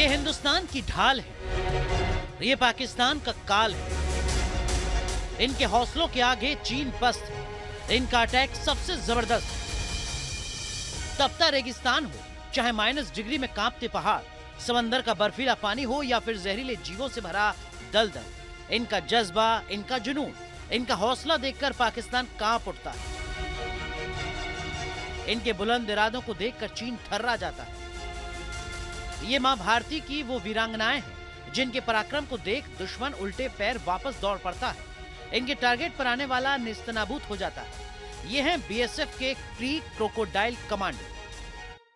ये हिंदुस्तान की ढाल है, ये पाकिस्तान का काल है। इनके हौसलों के आगे चीन पस्त है। इनका अटैक सबसे जबरदस्त। तपता रेगिस्तान हो, चाहे -डिग्री में कांपते पहाड़, समंदर का बर्फीला पानी हो या फिर जहरीले जीवों से भरा दलदल, इनका जज्बा, इनका जुनून, इनका हौसला देखकर पाकिस्तान कांप उठता है। इनके बुलंद इरादों को देखकर चीन थर्रा जाता है। ये मां भारती की वो वीरांगनाएं हैं जिनके पराक्रम को देख दुश्मन उल्टे पैर वापस दौड़ पड़ता है। इनके टारगेट पर आने वाला निस्तनाबूत हो जाता है। ये हैं बीएसएफ के क्रीक क्रोकोडाइल कमांडो।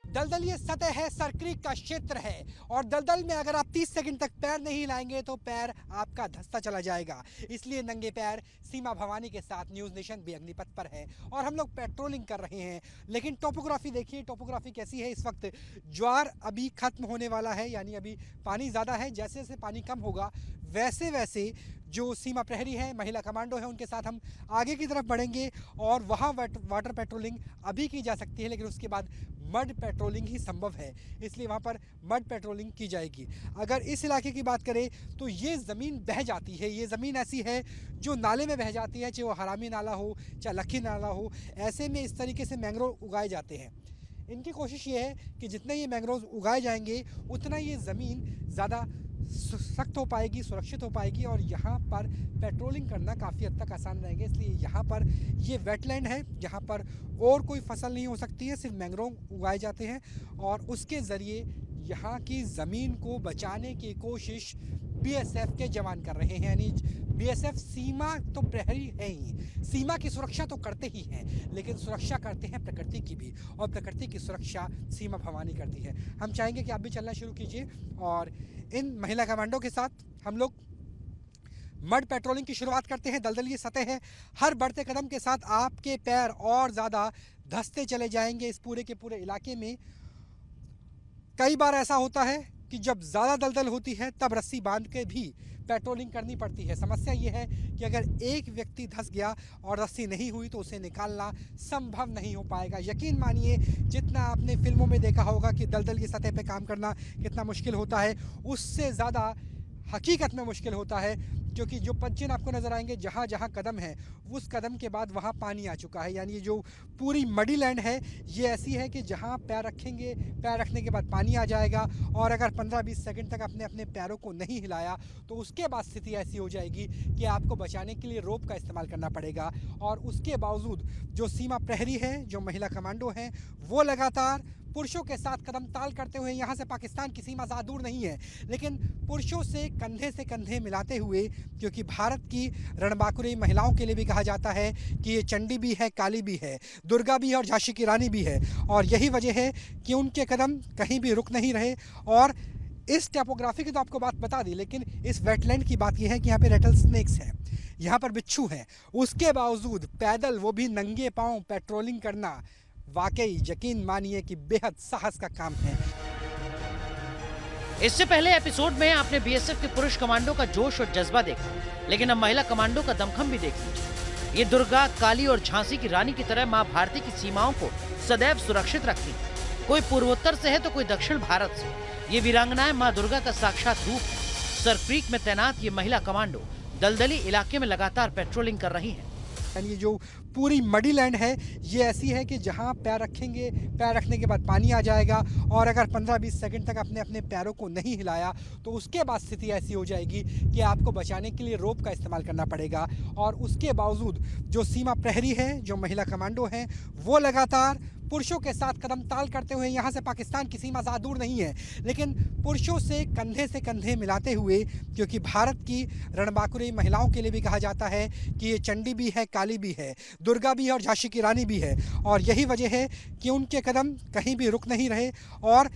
दलदल ये सतह है, सरक्रीक का क्षेत्र है और दलदल में अगर आप 30 सेकंड तक पैर नहीं हिलाएंगे तो पैर आपका धंसता चला जाएगा। इसलिए नंगे पैर सीमा भवानी के साथ न्यूज़ नेशन भी अग्निपथ पर है और हम लोग पेट्रोलिंग कर रहे हैं। लेकिन टोपोग्राफी देखिए, टोपोग्राफी कैसी है इस वक्त। ज्वार अभी खत्म होने वाला है, यानी अभी पानी ज़्यादा है। जैसे जैसे पानी कम होगा वैसे वैसे जो सीमा प्रहरी है, महिला कमांडो है, उनके साथ हम आगे की तरफ बढ़ेंगे और वहाँ वाटर पेट्रोलिंग अभी की जा सकती है, लेकिन उसके बाद मड पेट्रोलिंग ही संभव है। इसलिए वहाँ पर मड पेट्रोलिंग की जाएगी। अगर इस इलाके की बात करें तो ये ज़मीन बह जाती है। ये ज़मीन ऐसी है जो नाले में बह जाती है, चाहे वो हरामी नाला हो चाहे लखी नाला हो। ऐसे में इस तरीके से मैंग्रोव उगाए जाते हैं। इनकी कोशिश ये है कि जितने ये मैंग्रोव उगाए जाएंगे उतना ये ज़मीन ज़्यादा सख्त हो पाएगी, सुरक्षित हो पाएगी और यहाँ पर पेट्रोलिंग करना काफ़ी हद तक आसान रहेगा। इसलिए यहाँ पर ये वेटलैंड है, यहाँ पर और कोई फसल नहीं हो सकती है, सिर्फ मैंग्रोव उगाए जाते हैं और उसके ज़रिए यहाँ की ज़मीन को बचाने की कोशिश बीएसएफ के जवान कर रहे हैं। यानी बीएसएफ सीमा तो प्रहरी है ही, सीमा की सुरक्षा तो करते ही हैं, लेकिन सुरक्षा करते हैं प्रकृति की भी, और प्रकृति की सुरक्षा सीमा भवानी करती है। हम चाहेंगे कि आप भी चलना शुरू कीजिए और इन महिला कमांडो के साथ हम लोग मड पेट्रोलिंग की शुरुआत करते हैं। दलदली सतह है, हर बढ़ते कदम के साथ आपके पैर और ज़्यादा धंसते चले जाएंगे इस पूरे के पूरे इलाके में। कई बार ऐसा होता है कि जब ज़्यादा दलदल होती है तब रस्सी बांध के भी पेट्रोलिंग करनी पड़ती है। समस्या ये है कि अगर एक व्यक्ति धंस गया और रस्सी नहीं हुई तो उसे निकालना संभव नहीं हो पाएगा। यकीन मानिए, जितना आपने फिल्मों में देखा होगा कि दलदल की सतह पे काम करना कितना मुश्किल होता है, उससे ज़्यादा हकीकत में मुश्किल होता है, क्योंकि जो पंचेन आपको नज़र आएंगे जहाँ जहाँ कदम है उस कदम के बाद वहाँ पानी आ चुका है। यानी जो पूरी मडी लैंड है ये ऐसी है कि जहाँ पैर रखेंगे, पैर रखने के बाद पानी आ जाएगा और अगर 15-20 सेकंड तक अपने अपने पैरों को नहीं हिलाया तो उसके बाद स्थिति ऐसी हो जाएगी कि आपको बचाने के लिए रोप का इस्तेमाल करना पड़ेगा। और उसके बावजूद जो सीमा प्रहरी है, जो महिला कमांडो हैं, वो लगातार पुरुषों के साथ कदम ताल करते हुए, यहाँ से पाकिस्तान की सीमा ज़्यादा दूर नहीं है, लेकिन पुरुषों से कंधे मिलाते हुए, क्योंकि भारत की रणबांकुरी महिलाओं के लिए भी कहा जाता है कि ये चंडी भी है, काली भी है, दुर्गा भी है और झांसी की रानी भी है। और यही वजह है कि उनके कदम कहीं भी रुक नहीं रहे। और इस टोपोग्राफी की तो आपको बात बता दी, लेकिन इस वेटलैंड की बात यह है कि यहाँ पे रेटल स्नेक्स हैं, यहाँ पर बिच्छू हैं। उसके बावजूद पैदल, वो भी नंगे पाँव, पेट्रोलिंग करना वाकई यकीन मानिए कि बेहद साहस का काम है। इससे पहले एपिसोड में आपने बीएसएफ के पुरुष कमांडो का जोश और जज्बा देखा, लेकिन अब महिला कमांडो का दमखम भी देख लीजिए। ये दुर्गा, काली और झांसी की रानी की तरह मां भारती की सीमाओं को सदैव सुरक्षित रखती है। कोई पूर्वोत्तर से है तो कोई दक्षिण भारत से। ये वीरांगनाएं मां दुर्गा का साक्षात रूप है। सरक्रीक में तैनात ये महिला कमांडो दलदली इलाके में लगातार पेट्रोलिंग कर रही है। यानी जो पूरी मडी लैंड है ये ऐसी है कि जहाँ पैर रखेंगे, पैर रखने के बाद पानी आ जाएगा और अगर 15-20 सेकंड तक अपने अपने पैरों को नहीं हिलाया तो उसके बाद स्थिति ऐसी हो जाएगी कि आपको बचाने के लिए रोप का इस्तेमाल करना पड़ेगा। और उसके बावजूद जो सीमा प्रहरी है, जो महिला कमांडो हैं, वो लगातार पुरुषों के साथ कदम ताल करते हुए, यहाँ से पाकिस्तान की सीमा ज़्यादा दूर नहीं है, लेकिन पुरुषों से कंधे मिलाते हुए, क्योंकि भारत की रणबांकुरी महिलाओं के लिए भी कहा जाता है कि ये चंडी भी है, काली भी है, दुर्गा भी है और झांसी की रानी भी है। और यही वजह है कि उनके कदम कहीं भी रुक नहीं रहे। और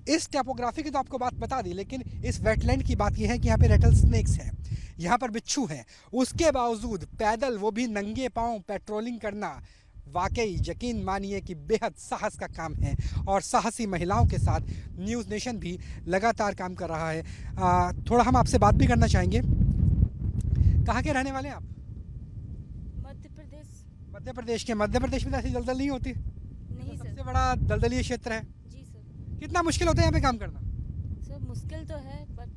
इस टोपोग्राफी की तो आपको बात बता दी, लेकिन इस वेटलैंड की बात यह है कि यहाँ पे रेटल स्नेक्स हैं, यहाँ पर बिच्छू हैं। उसके बावजूद पैदल, वो भी नंगे पाँव, पेट्रोलिंग करना वाकई यकीन मानिए कि बेहद साहस का काम है। और साहसी महिलाओं के साथ न्यूज़ नेशन भी लगातार काम कर रहा है। थोड़ा हम आपसे बात भी करना चाहेंगे। कहाँ के रहने वाले हैं आप? मध्य प्रदेश। मध्य प्रदेश के। मध्य प्रदेश में तो ऐसी दलदल नहीं होती? नहीं तो सर। सबसे बड़ा दलदली क्षेत्र है। जी सर। कितना मुश्किल होता है यहाँ पे काम करना? सर मुश्किल तो है बट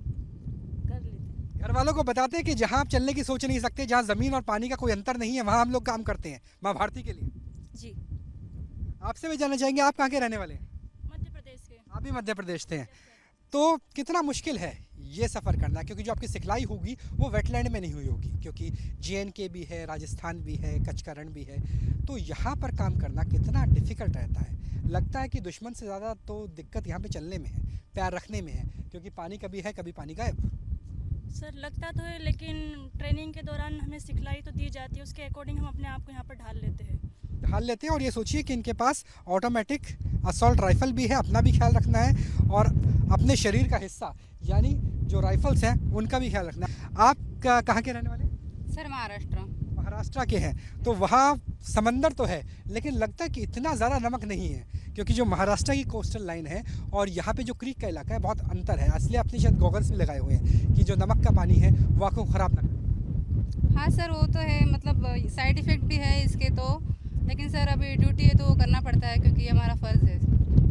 कर लेते हैं। घर वालों को बताते हैं कि जहाँ आप चलने की सोच नहीं सकते, जहाँ ज़मीन और पानी का कोई अंतर नहीं है, वहाँ हम लोग काम करते हैं माँ भारती के लिए। जी। आपसे भी जानना चाहेंगे, आप कहाँ के रहने वाले हैं? मध्य प्रदेश के। आप भी मध्य प्रदेश से हैं। तो कितना मुश्किल है ये सफ़र करना, क्योंकि जो आपकी सिखलाई होगी वो वेटलैंड में नहीं हुई होगी, क्योंकि JNK भी है, राजस्थान भी है, कच्छ का रण भी है। तो यहाँ पर काम करना कितना डिफ़िकल्ट रहता है। लगता है कि दुश्मन से ज़्यादा तो दिक्कत यहाँ पे चलने में है, पैर रखने में है, क्योंकि पानी कभी है कभी पानी गायब। सर लगता तो है लेकिन ट्रेनिंग के दौरान हमें सिखलाई तो दी जाती है, उसके अकॉर्डिंग हम अपने आप को यहाँ पर ढाल लेते हैं। ढाल लेते हैं। और ये सोचिए कि इनके पास ऑटोमेटिक असॉल्ट राइफल भी है, अपना भी ख्याल रखना है और अपने शरीर का हिस्सा यानी जो राइफल्स हैं उनका भी ख्याल रखना है। आप कहाँ के रहने वाले हैं? सर महाराष्ट्र के हैं। तो वहाँ समंदर तो है, लेकिन लगता है कि इतना ज़्यादा नमक नहीं है, क्योंकि जो महाराष्ट्र की कोस्टल लाइन है और यहाँ पे जो क्रीक का इलाका है बहुत अंतर है। इसलिए आपने शायद गॉगल्स भी लगाए हुए हैं कि जो नमक का पानी है वो आँखों को ख़राब ना करे। हाँ सर, वो तो है, मतलब साइड इफ़ेक्ट भी है इसके तो, लेकिन सर अभी ड्यूटी है तो वो करना पड़ता है क्योंकि हमारा फ़र्ज़ है।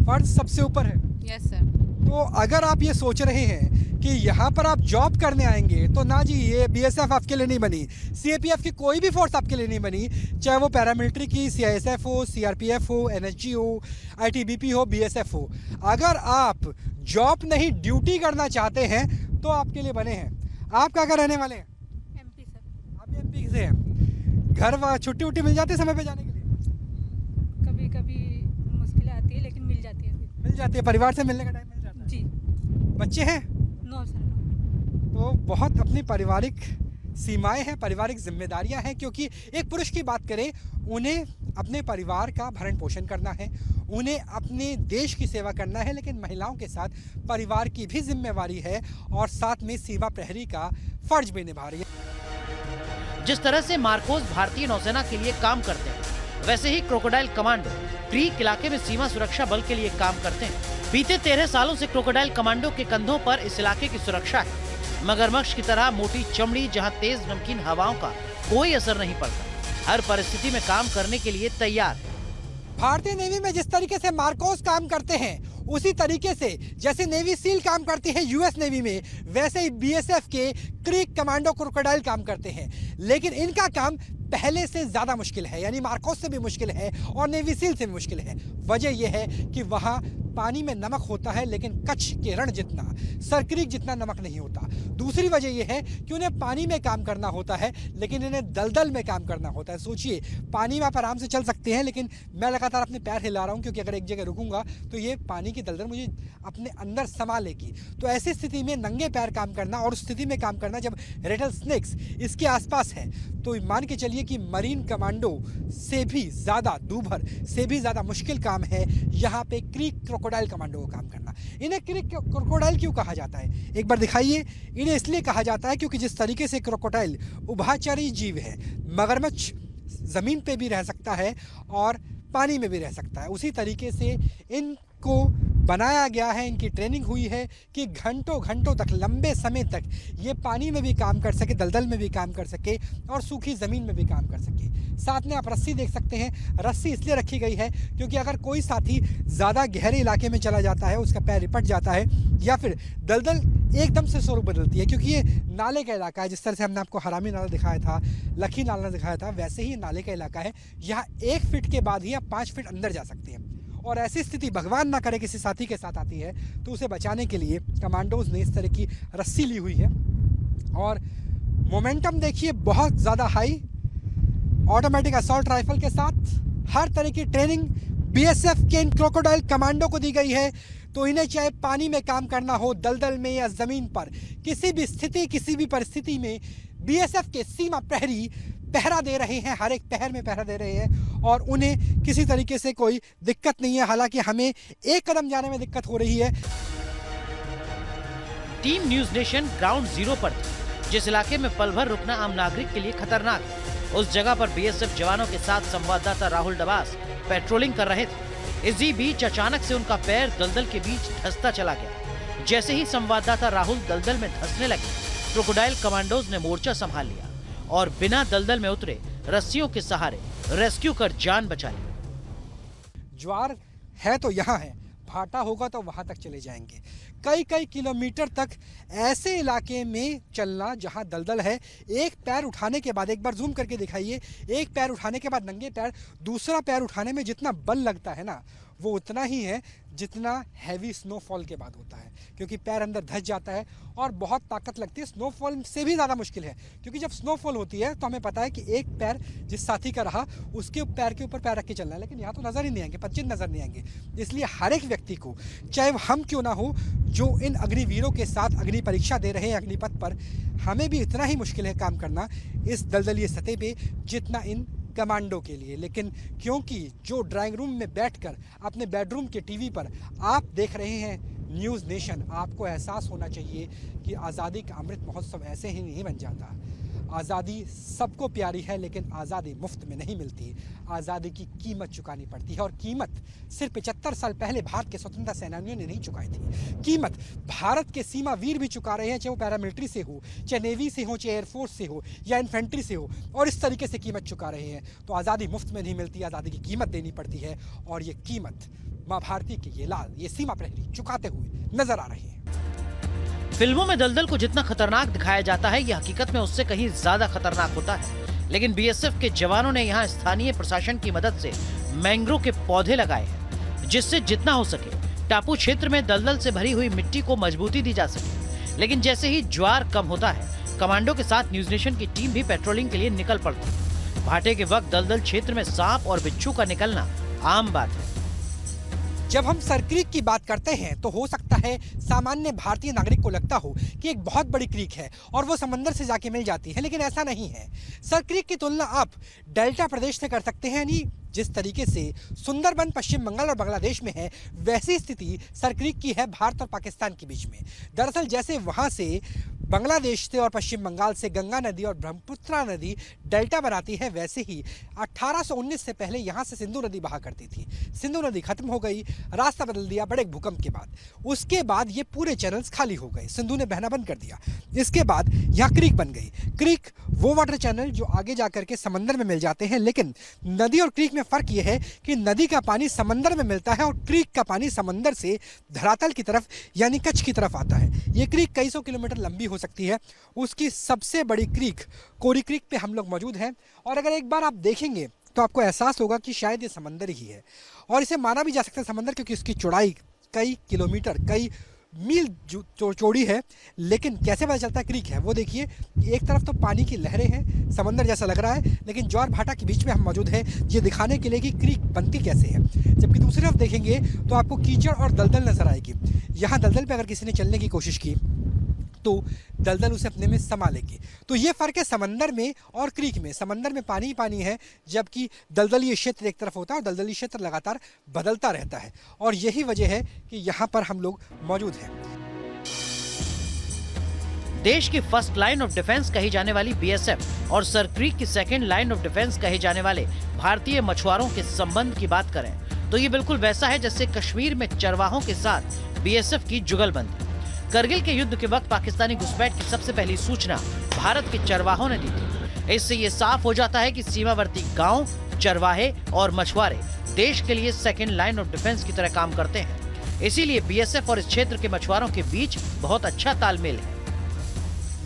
फ़र्ज़ सबसे ऊपर है। Yes sir. तो अगर आप ये सोच रहे हैं कि यहाँ पर आप जॉब करने आएंगे तो ना जी, ये BSF आपके लिए नहीं बनी, CAPF की कोई भी फोर्स आपके लिए नहीं बनी, चाहे वो पैरामिलिट्री की CISF हो, CRPF हो, NSG हो, ITBP हो, BSF हो। अगर आप जॉब नहीं ड्यूटी करना चाहते हैं तो आपके लिए बने हैं। आप कहाँ का रहने वाले हैं? MP sir. आप भी MP से हैं। घर छुट्टी उट्टी मिल जाती है समय पे जाने के लिए? कभी कभी मुश्किलें आती है लेकिन मिल जाती है। मिल जाती है, परिवार से मिलने का टाइम मिल जाता है। जी। बच्चे हैं? No sir no. तो बहुत अपनी पारिवारिक सीमाएं हैं, पारिवारिक जिम्मेदारियां हैं, क्योंकि एक पुरुष की बात करें, उन्हें अपने परिवार का भरण पोषण करना है, उन्हें अपने देश की सेवा करना है, लेकिन महिलाओं के साथ परिवार की भी जिम्मेवारी है और साथ में सीमा प्रहरी का फर्ज भी निभा रही है। जिस तरह से मार्कोस भारतीय नौसेना के लिए काम करते हैं, वैसे ही क्रोकोडाइल कमांडो क्रीक इलाके में सीमा सुरक्षा बल के लिए काम करते हैं। बीते 13 सालों से क्रोकोडाइल कमांडो के कंधों पर इस इलाके की सुरक्षा है। मगरमच्छ की तरह मोटी चमड़ी, जहां तेज नमकीन हवाओं का कोई असर नहीं पड़ता, हर परिस्थिति में काम करने के लिए तैयार है। भारतीय नेवी में जिस तरीके से मार्कोस काम करते हैं, उसी तरीके से जैसे नेवी सील काम करती है US नेवी में, वैसे ही BSF के क्रीक कमांडो क्रोकोडाइल काम करते हैं। लेकिन इनका काम पहले से ज़्यादा मुश्किल है, यानी मार्कोस से भी मुश्किल है और नेवी सील से भी मुश्किल है। वजह यह है कि वहाँ पानी में नमक होता है, लेकिन कच्छ के रण जितना, सरक्रीक जितना नमक नहीं होता। दूसरी वजह यह है कि उन्हें पानी में काम करना होता है, लेकिन इन्हें दलदल में काम करना होता है। सोचिए, पानी में आप आराम से चल सकते हैं, लेकिन मैं लगातार अपने पैर हिला रहा हूँ, क्योंकि अगर एक जगह रुकूंगा तो ये पानी की दलदल मुझे अपने अंदर समा लेगी। तो ऐसी स्थिति में नंगे पैर काम करना, और उस स्थिति में काम करना जब रेटल स्नेक्स इसके आसपास है, तो मान के चलिए कि मरीन कमांडो से भी ज़्यादा दूभर, से भी ज़्यादा मुश्किल काम है यहाँ पे क्रीक क्रोकोडाइल कमांडो को काम करना। इन्हें क्रीक क्रोकोडाइल क्यों कहा जाता है, एक बार दिखाइए। इन्हें इसलिए कहा जाता है क्योंकि जिस तरीके से क्रोकोडाइल उभयचरी जीव है, मगरमच्छ ज़मीन पे भी रह सकता है और पानी में भी रह सकता है, उसी तरीके से इनको बनाया गया है, इनकी ट्रेनिंग हुई है कि घंटों घंटों तक, लंबे समय तक ये पानी में भी काम कर सके, दलदल में भी काम कर सके और सूखी ज़मीन में भी काम कर सके। साथ में आप रस्सी देख सकते हैं। रस्सी इसलिए रखी गई है क्योंकि अगर कोई साथी ज़्यादा गहरे इलाके में चला जाता है, उसका पैर रिपट जाता है या फिर दलदल एकदम से स्वरूप बदलती है, क्योंकि ये नाले का इलाका है। जिस तरह से हमने आपको हरामी नाला दिखाया था, लखी नाला दिखाया था, वैसे ही नाले का इलाका है। यहाँ 1 फीट के बाद ही आप 5 फीट अंदर जा सकते हैं। और ऐसी स्थिति भगवान ना करे किसी साथी के साथ आती है, तो उसे बचाने के लिए कमांडोज ने इस तरह की रस्सी ली हुई है। और मोमेंटम देखिए बहुत ज़्यादा हाई, ऑटोमेटिक असॉल्ट राइफल के साथ हर तरह की ट्रेनिंग BSF के इन क्रोकोडाइल कमांडो को दी गई है। तो इन्हें चाहे पानी में काम करना हो, दलदल में या ज़मीन पर, किसी भी स्थिति, किसी भी परिस्थिति में BSF के सीमा प्रहरी पहरा दे रहे हैं, हर एक पहर में पहरा दे रहे हैं और उन्हें किसी तरीके से कोई दिक्कत नहीं है। हालांकि हमें एक कदम जाने में दिक्कत हो रही है। Team news nation ground zero पर थी। जिस इलाके में पल भर रुकना आम नागरिक के लिए खतरनाक है, उस जगह पर BSF जवानों के साथ संवाददाता राहुल डबास पेट्रोलिंग कर रहे थे। इसी बीच अचानक से उनका पैर दलदल के बीच धंसता चला गया। जैसे ही संवाददाता राहुल दलदल में धंसने लगे, क्रोकोडाइल कमांडोज ने मोर्चा संभाल लिया और बिना दलदल में उतरे रस्सियों के सहारे रेस्क्यू कर जान बचा ली। ज्वार है तो यहाँ है, भाटा होगा तो वहाँ तक चले जाएंगे। कई कई किलोमीटर तक ऐसे इलाके में चलना जहाँ दलदल है, एक पैर उठाने के बाद, एक बार जूम करके दिखाइए, एक पैर उठाने के बाद नंगे पैर दूसरा पैर उठाने में जितना बल लगता है ना, वो उतना ही है जितना हैवी स्नोफॉल के बाद होता है, क्योंकि पैर अंदर धंस जाता है और बहुत ताकत लगती है। स्नोफॉल से भी ज़्यादा मुश्किल है, क्योंकि जब स्नोफॉल होती है तो हमें पता है कि एक पैर जिस साथी का रहा उसके पैर के ऊपर पैर रख के चलना है, लेकिन यहाँ तो नज़र ही नहीं आएंगे, 25 नज़र नहीं आएंगे। इसलिए हर एक व्यक्ति को, चाहे हम क्यों ना हो, जो इन अग्निवीरों के साथ अग्नि परीक्षा दे रहे हैं अग्निपथ पर, हमें भी इतना ही मुश्किल है काम करना इस दलदलीय सतह पे जितना इन कमांडो के लिए। लेकिन क्योंकि जो ड्राइंग रूम में बैठकर अपने बेडरूम के टीवी पर आप देख रहे हैं न्यूज़ नेशन, आपको एहसास होना चाहिए कि आज़ादी का अमृत महोत्सव ऐसे ही नहीं बन जाता। आज़ादी सबको प्यारी है, लेकिन आज़ादी मुफ्त में नहीं मिलती। आज़ादी की कीमत चुकानी पड़ती है, और कीमत सिर्फ 75 साल पहले भारत के स्वतंत्रता सेनानियों ने नहीं चुकाई थी। कीमत भारत के सीमा वीर भी चुका रहे हैं, चाहे वो पैरामिलिट्री से हो, चाहे नेवी से हो, चाहे एयरफोर्स से हो या इन्फेंट्री से हो, और इस तरीके से कीमत चुका रहे हैं। तो आज़ादी मुफ्त में नहीं मिलती, आज़ादी की कीमत देनी पड़ती है, और ये कीमत माँ भारती के ये लाल, ये सीमा प्रहरी चुकाते हुए नजर आ रहे हैं। फिल्मों में दलदल को जितना खतरनाक दिखाया जाता है, यह हकीकत में उससे कहीं ज्यादा खतरनाक होता है। लेकिन बीएसएफ के जवानों ने यहाँ स्थानीय प्रशासन की मदद से मैंग्रोव के पौधे लगाए हैं, जिससे जितना हो सके टापू क्षेत्र में दलदल से भरी हुई मिट्टी को मजबूती दी जा सके। लेकिन जैसे ही ज्वार कम होता है, कमांडो के साथ न्यूज नेशन की टीम भी पेट्रोलिंग के लिए निकल पड़ती है। भाटे के वक्त दलदल क्षेत्र में सांप और बिच्छू का निकलना आम बात है। जब हम सर क्रीक की बात करते हैं तो हो सकता है सामान्य भारतीय नागरिक को लगता हो कि एक बहुत बड़ी क्रीक है और वो समंदर से जाके मिल जाती है, लेकिन ऐसा नहीं है। सर क्रीक की तुलना आप डेल्टा प्रदेश से कर सकते हैं, यानी जिस तरीके से सुंदरबन पश्चिम बंगाल और बांग्लादेश में है, वैसी स्थिति सर क्रीक की है भारत और पाकिस्तान के बीच में। दरअसल जैसे वहाँ से बांग्लादेश से और पश्चिम बंगाल से गंगा नदी और ब्रह्मपुत्रा नदी डेल्टा बनाती है, वैसे ही 1819 से पहले यहाँ से सिंधु नदी बहा करती थी। सिंधु नदी खत्म हो गई, रास्ता बदल दिया बड़े भूकंप के बाद। उसके बाद ये पूरे चैनल्स खाली हो गए, सिंधु ने बहना बंद कर दिया। इसके बाद यहाँ क्रीक बन गई। क्रीक वो वाटर चैनल जो आगे जाकर के समंदर में मिल जाते हैं, लेकिन नदी और क्रीक में फ़र्क ये है कि नदी का पानी समंदर में मिलता है और क्रीक का पानी समंदर से धरातल की तरफ यानी कच्छ की तरफ आता है। ये क्रीक कई सौ किलोमीटर लंबी हो सकती है। उसकी सबसे बड़ी क्रीक कोरी क्रीक पे हम लोग मौजूद हैं, और अगर एक बार आप देखेंगे तो आपको एहसास होगा कि शायद ये समंदर ही है, और इसे माना भी जा सकता है समंदर, क्योंकि इसकी चौड़ाई कई किलोमीटर, कई मील चौड़ी है। लेकिन कैसे पता चलता है क्रीक है? वो देखिए, एक तरफ तो पानी की लहरें हैं, समंदर जैसा लग रहा है, लेकिन ज्वार भाटा के बीच में हम मौजूद हैं ये दिखाने के लिए कि क्रीक बनती कैसे है। जबकि दूसरी तरफ देखेंगे तो आपको कीचड़ और दलदल नजर आएगी। यहाँ दलदल पे अगर किसी ने चलने की कोशिश की तो दलदल उसे अपने में समा लेगी। तो ये फ़र्क है समंदर में और क्रीक में। समंदर में पानी ही पानी है, जबकि दलदली क्षेत्र एक तरफ होता है, और दलदली क्षेत्र लगातार बदलता रहता है, और यही वजह है कि यहाँ पर हम लोग मौजूद हैं। देश की फर्स्ट लाइन ऑफ डिफेंस कही जाने वाली बीएसएफ और सर क्रीक की सेकेंड लाइन ऑफ डिफेंस कहे जाने वाले भारतीय मछुआरों के संबंध की बात करें तो ये बिल्कुल वैसा है जैसे कश्मीर में चरवाहों के साथ बीएसएफ की जुगलबंदी। करगिल के युद्ध के वक्त पाकिस्तानी घुसपैठ की सबसे पहली सूचना भारत के चरवाहों ने दी थी। इससे ये साफ हो जाता है कि सीमावर्ती गांव, चरवाहे और मछुआरे देश के लिए सेकेंड लाइन ऑफ डिफेंस की तरह काम करते हैं। इसीलिए बीएसएफ और इस क्षेत्र के मछुआरों के बीच बहुत अच्छा तालमेल है।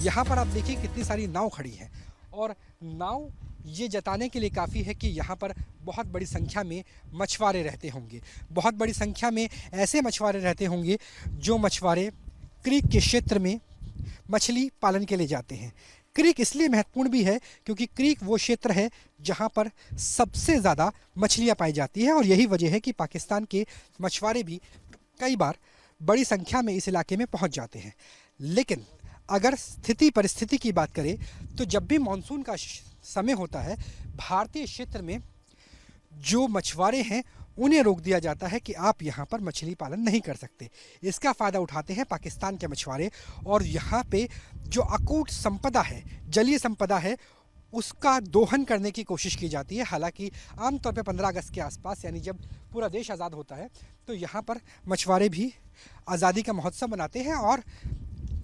यहाँ पर आप देखिए कितनी सारी नाव खड़ी हैं, और नाव ये जताने के लिए काफ़ी है कि यहाँ पर बहुत बड़ी संख्या में मछुआरे रहते होंगे। बहुत बड़ी संख्या में ऐसे मछुआरे रहते होंगे जो मछुआरे क्रीक के क्षेत्र में मछली पालन के लिए जाते हैं। क्रीक इसलिए महत्वपूर्ण भी है क्योंकि क्रीक वो क्षेत्र है जहाँ पर सबसे ज़्यादा मछलियाँ पाई जाती हैं, और यही वजह है कि पाकिस्तान के मछुआरे भी कई बार बड़ी संख्या में इस इलाके में पहुँच जाते हैं। लेकिन अगर स्थिति परिस्थिति की बात करें तो जब भी मानसून का समय होता है, भारतीय क्षेत्र में जो मछुआरे हैं उन्हें रोक दिया जाता है कि आप यहाँ पर मछली पालन नहीं कर सकते। इसका फ़ायदा उठाते हैं पाकिस्तान के मछुआरे, और यहाँ पे जो अकूट संपदा है, जलीय संपदा है, उसका दोहन करने की कोशिश की जाती है। हालांकि आमतौर पे 15 अगस्त के आसपास, यानी जब पूरा देश आज़ाद होता है, तो यहाँ पर मछुआरे भी आज़ादी का महोत्सव मनाते हैं और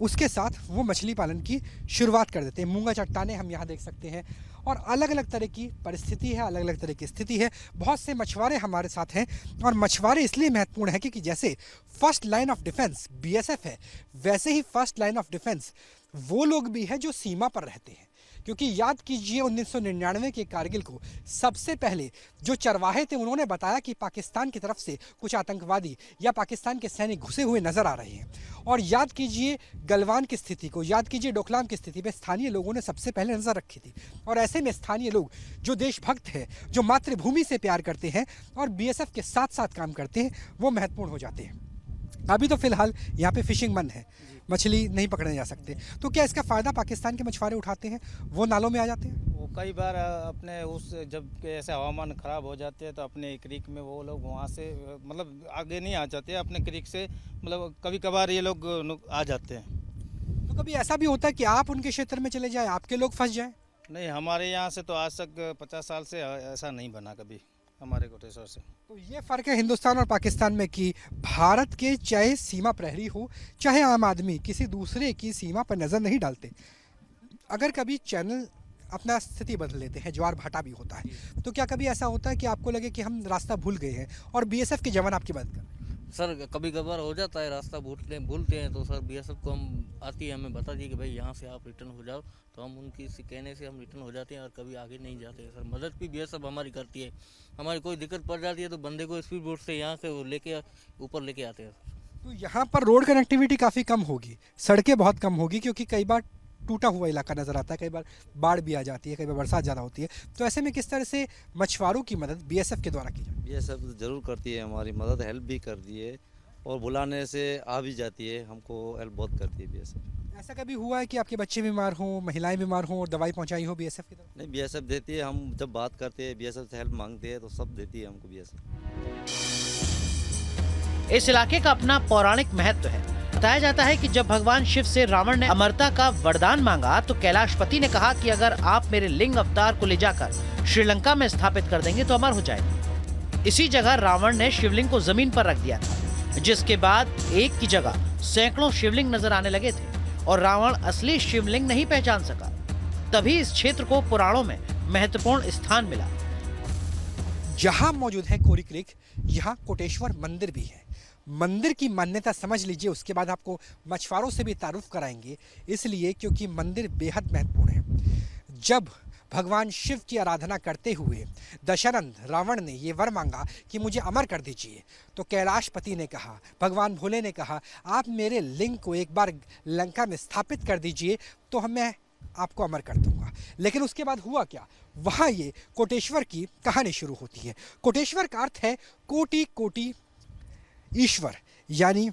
उसके साथ वो मछली पालन की शुरुआत कर देते हैं। मूंगा चट्टाने हम यहाँ देख सकते हैं, और अलग अलग तरह की परिस्थिति है, अलग अलग तरह की स्थिति है। बहुत से मछुआरे हमारे साथ हैं और मछुआरे इसलिए महत्वपूर्ण है क्योंकि जैसे first line of defence BSF है, वैसे ही फर्स्ट लाइन ऑफ डिफेंस वो लोग भी हैं जो सीमा पर रहते हैं। क्योंकि याद कीजिए 1999 के कारगिल को सबसे पहले जो चरवाहे थे उन्होंने बताया कि पाकिस्तान की तरफ से कुछ आतंकवादी या पाकिस्तान के सैनिक घुसे हुए नजर आ रहे हैं। और याद कीजिए गलवान की स्थिति को, याद कीजिए डोकलाम की स्थिति पे स्थानीय लोगों ने सबसे पहले नजर रखी थी। और ऐसे में स्थानीय लोग जो देशभक्त हैं, जो मातृभूमि से प्यार करते हैं और बीएसएफ के साथ साथ काम करते हैं, वो महत्वपूर्ण हो जाते हैं। अभी तो फिलहाल यहाँ पे फिशिंग बंद है, मछली नहीं पकड़ने जा सकते, तो क्या इसका फ़ायदा पाकिस्तान के मछुआरे उठाते हैं? वो नालों में आ जाते हैं। वो कई बार अपने उस जब ऐसे हवामान ख़राब हो जाते हैं तो अपने क्रीक में वो लोग वहाँ से मतलब आगे नहीं आ जाते, अपने क्रीक से मतलब कभी कभार ये लोग आ जाते हैं। तो कभी ऐसा भी होता है कि आप उनके क्षेत्र में चले जाएं, आपके लोग फंस जाएं? नहीं, हमारे यहाँ से तो आज तक 50 साल से ऐसा नहीं बना कभी हमारे कोटेश्वर से। तो ये फ़र्क है हिंदुस्तान और पाकिस्तान में कि भारत के चाहे सीमा प्रहरी हो, चाहे आम आदमी, किसी दूसरे की सीमा पर नज़र नहीं डालते। अगर कभी चैनल अपना स्थिति बदल लेते हैं, ज्वार भाटा भी होता है, तो क्या कभी ऐसा होता है कि आपको लगे कि हम रास्ता भूल गए हैं और बीएसएफ के जवान आपकी मदद कर? सर कभी कभार हो जाता है, रास्ता भूलते हैं तो सर बीएसएफ को हम आती है, हमें बता दिए कि भाई यहाँ से आप रिटर्न हो जाओ, तो हम उनकी कहने से हम रिटर्न हो जाते हैं और कभी आगे नहीं जाते हैं। सर मदद भी बीएसएफ हमारी करती है, हमारी कोई दिक्कत पड़ जाती है तो बंदे को स्पीड बोट से यहाँ से वो लेके ऊपर लेके आते हैं। तो यहाँ पर रोड कनेक्टिविटी काफ़ी कम होगी, सड़कें बहुत कम होगी, क्योंकि कई बार टूटा हुआ इलाका नज़र आता है, कई बार बाढ़ भी आ जाती है, कई बार बरसात ज़्यादा होती है। तो ऐसे में किस तरह से मछुआरों की मदद बीएसएफ के द्वारा की जाए? बीएसएफ ज़रूर करती है, हमारी मदद हेल्प भी करती है और बुलाने से आ भी जाती है, हमको हेल्प बहुत करती है बीएसएफ। ऐसा कभी हुआ है कि आपके बच्चे बीमार हों, महिलाएं बीमार हों और दवाई पहुंचाई हो बीएसएफ की तरफ? नहीं, बीएसएफ देती है। हम जब बात करते हैं बीएसएफ से हेल्प मांगते हैं तो सब देती है हमको बीएसएफ। इस इलाके का अपना पौराणिक महत्व है। बताया जाता है कि जब भगवान शिव से रावण ने अमरता का वरदान मांगा तो कैलाशपति ने कहा कि अगर आप मेरे लिंग अवतार को ले जाकर श्रीलंका में स्थापित कर देंगे तो अमर हो जाएगा। इसी जगह रावण ने शिवलिंग को जमीन पर रख दिया था, जिसके बाद एक की जगह सैकड़ों शिवलिंग नजर आने लगे थे और रावण असली शिवलिंग नहीं पहचान सका। तभी इस क्षेत्र को पुराणों में महत्वपूर्ण स्थान मिला। जहां मौजूद है कोरी क्रीक, यहाँ कोटेश्वर मंदिर भी है। मंदिर की मान्यता समझ लीजिए, उसके बाद आपको मछुआरों से भी तारुफ कराएंगे, इसलिए क्योंकि मंदिर बेहद महत्वपूर्ण है। जब भगवान शिव की आराधना करते हुए दशरथ रावण ने ये वर मांगा कि मुझे अमर कर दीजिए, तो कैलाशपति ने कहा, भगवान भोले ने कहा, आप मेरे लिंग को एक बार लंका में स्थापित कर दीजिए तो मैं आपको अमर कर दूंगा। लेकिन उसके बाद हुआ क्या? वहाँ ये कोटेश्वर की कहानी शुरू होती है। कोटेश्वर का अर्थ है कोटि कोटि ईश्वर, यानी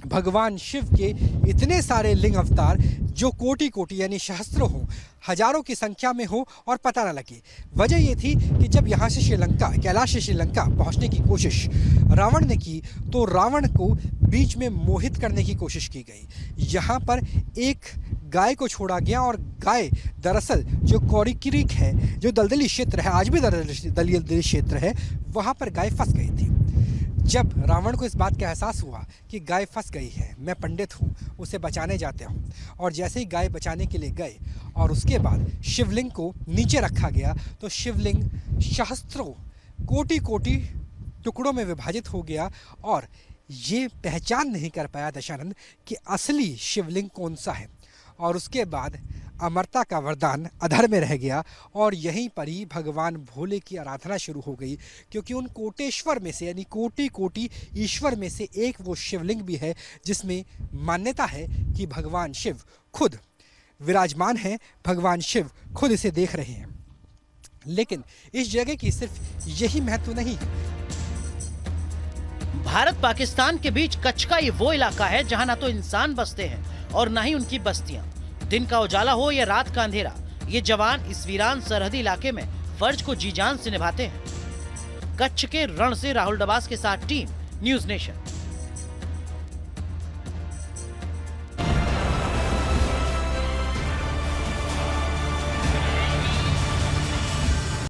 भगवान शिव के इतने सारे लिंग अवतार जो कोटि कोटि यानी सहस्त्रों हो, हजारों की संख्या में हो और पता न लगे। वजह ये थी कि जब यहाँ से श्रीलंका, कैलाश से श्रीलंका पहुँचने की कोशिश रावण ने की तो रावण को बीच में मोहित करने की कोशिश की गई। यहाँ पर एक गाय को छोड़ा गया और गाय दरअसल जो कोरी क्रीक है, जो दलदली क्षेत्र है, आज भी दलदली क्षेत्र है, वहाँ पर गाय फंस गई थी। जब रावण को इस बात का एहसास हुआ कि गाय फंस गई है, मैं पंडित हूँ, उसे बचाने जाते हूँ, और जैसे ही गाय बचाने के लिए गए और उसके बाद शिवलिंग को नीचे रखा गया तो शिवलिंग सहस्त्रों कोटि कोटि टुकड़ों में विभाजित हो गया और ये पहचान नहीं कर पाया दशरथ कि असली शिवलिंग कौन सा है। और उसके बाद अमरता का वरदान अधर में रह गया और यहीं पर ही भगवान भोले की आराधना शुरू हो गई, क्योंकि उन कोटेश्वर में से यानी कोटि कोटि ईश्वर में से एक वो शिवलिंग भी है जिसमें मान्यता है कि भगवान शिव खुद विराजमान हैं, भगवान शिव खुद इसे देख रहे हैं। लेकिन इस जगह की सिर्फ यही महत्व नहीं है। भारत पाकिस्तान के बीच कच्छ का ये वो इलाका है जहां ना तो इंसान बसते हैं और ना ही उनकी बस्तियां। दिन का उजाला हो या रात का अंधेरा, ये जवान इस वीरान सरहदी इलाके में फर्ज को जी जान से निभाते हैं। कच्छ के रण से राहुल डबास के साथ टीम न्यूज़ नेशन।